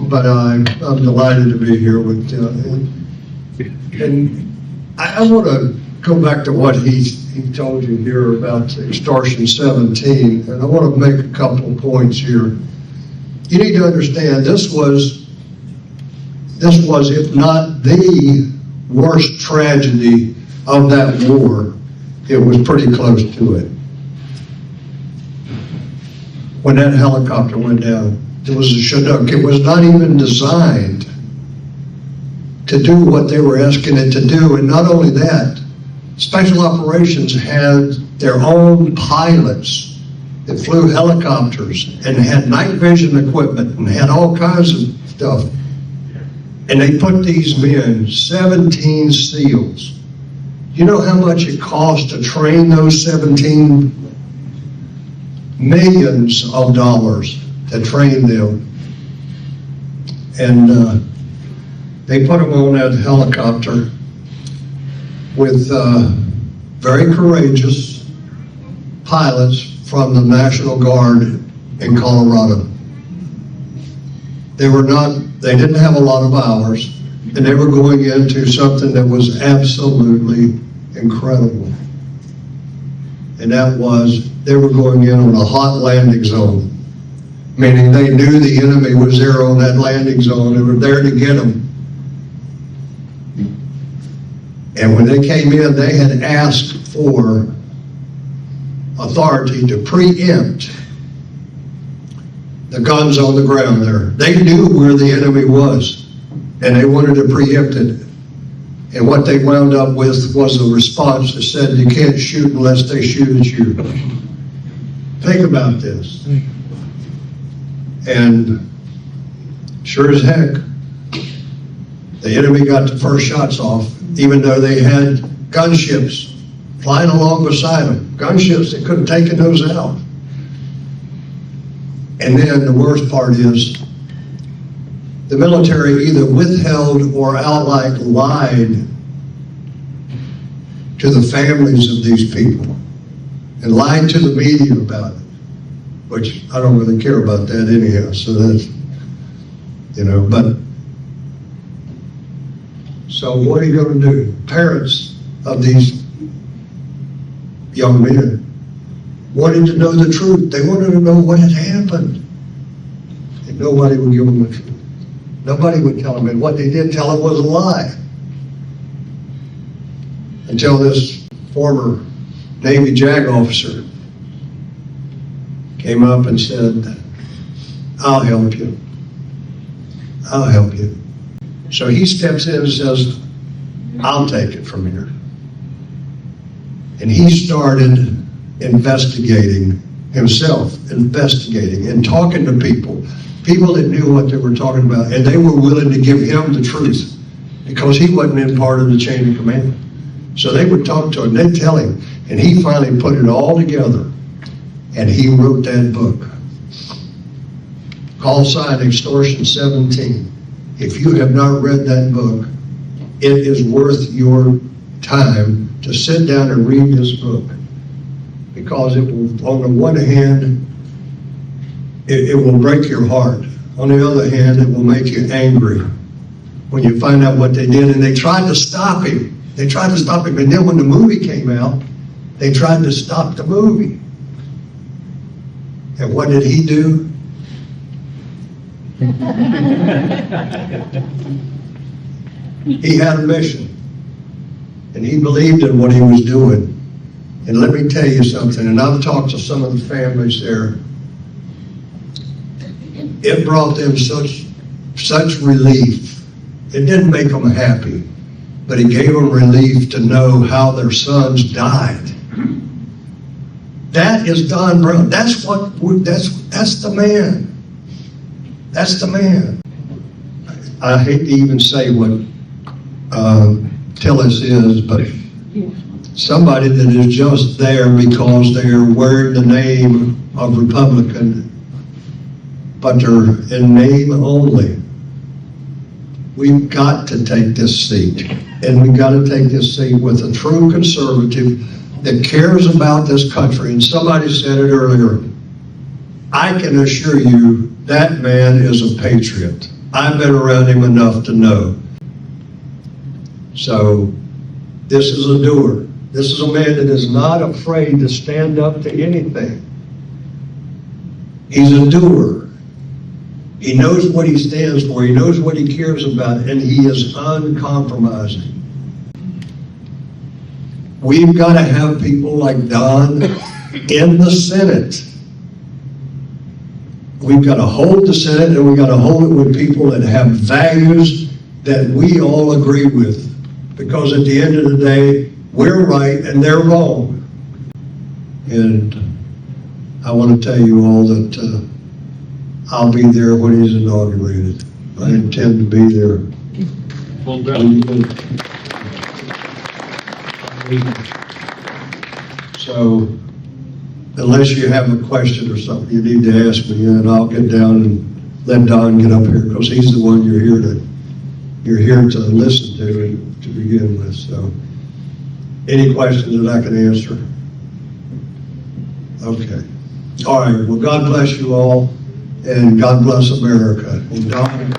but I'm delighted to be here with, and I want to go back to what he told you here about extortion 17, and I want to make a couple of points here. You need to understand this was, if not the worst tragedy of that war, it was pretty close to it. When that helicopter went down, it was a Chinook. It was not even designed to do what they were asking it to do. And not only that, Special Operations had their own pilots that flew helicopters and had night vision equipment and had all kinds of stuff. And they put these men, 17 SEALs. You know how much it cost to train those 17? Millions of dollars to train them. And they put them on that helicopter with very courageous pilots from the National Guard in Colorado. They didn't have a lot of hours, and they were going into something that was absolutely incredible. And that was, they were going in on a hot landing zone, meaning they knew the enemy was there on that landing zone. They were there to get them. And when they came in, they had asked for authority to preempt the guns on the ground there. They knew where the enemy was, and they wanted to preempt it. And what they wound up with was a response that said, you can't shoot unless they shoot at you. Think about this. And sure as heck, the enemy got the first shots off, even though they had gunships flying along beside them. Gunships that could have taken those out. And then the worst part is, the military either withheld or outright lied to the families of these people and lied to the media about it, which I don't really care about that anyhow. So that's, but so what are you going to do? Parents of these young men wanted to know the truth. They wanted to know what had happened. And nobody would give them the truth. Nobody would tell them, and what they did tell them was a lie. Until this former Navy JAG officer came up and said, I'll help you. I'll help you. So he steps in and says, I'll take it from here. And he started investigating himself, investigating and talking to people that knew what they were talking about, and they were willing to give him the truth because he wasn't in part of the chain of command. So they would talk to him, they'd tell him, and he finally put it all together, and he wrote that book. Call sign Extortion 17. If you have not read that book, it is worth your time to sit down and read this book, because it will, on the one hand, it will break your heart. On the other hand, it will make you angry when you find out what they did. And they tried to stop him. They tried to stop him. And then when the movie came out, they tried to stop the movie. And what did he do? He had a mission. And he believed in what he was doing. And let me tell you something, and I've talked to some of the families there. It brought them such relief. It didn't make them happy, but it gave them relief to know how their sons died. That is Don Brown. That's the man. That's the man. I hate to even say what Tillis is, but somebody that is just there because they're wearing the name of Republican, but they're in name only. We've got to take this seat, and we've got to take this seat with a true conservative that cares about this country. And somebody said it earlier, I can assure you that man is a patriot. I've been around him enough to know. So this is a doer. This is a man that is not afraid to stand up to anything. He's a doer. He knows what he stands for. He knows what he cares about, and he is uncompromising. We've got to have people like Don in the Senate. We've got to hold the Senate, and we've got to hold it with people that have values that we all agree with. Because at the end of the day, we're right and they're wrong. And I want to tell you all that I'll be there when he's inaugurated. I intend to be there. Well done. So, unless you have a question or something you need to ask me, and I'll get down and let Don get up here, because he's the one you're here to listen to begin with. So, any questions that I can answer? Okay. All right. Well, God bless you all, and God bless America. And Don.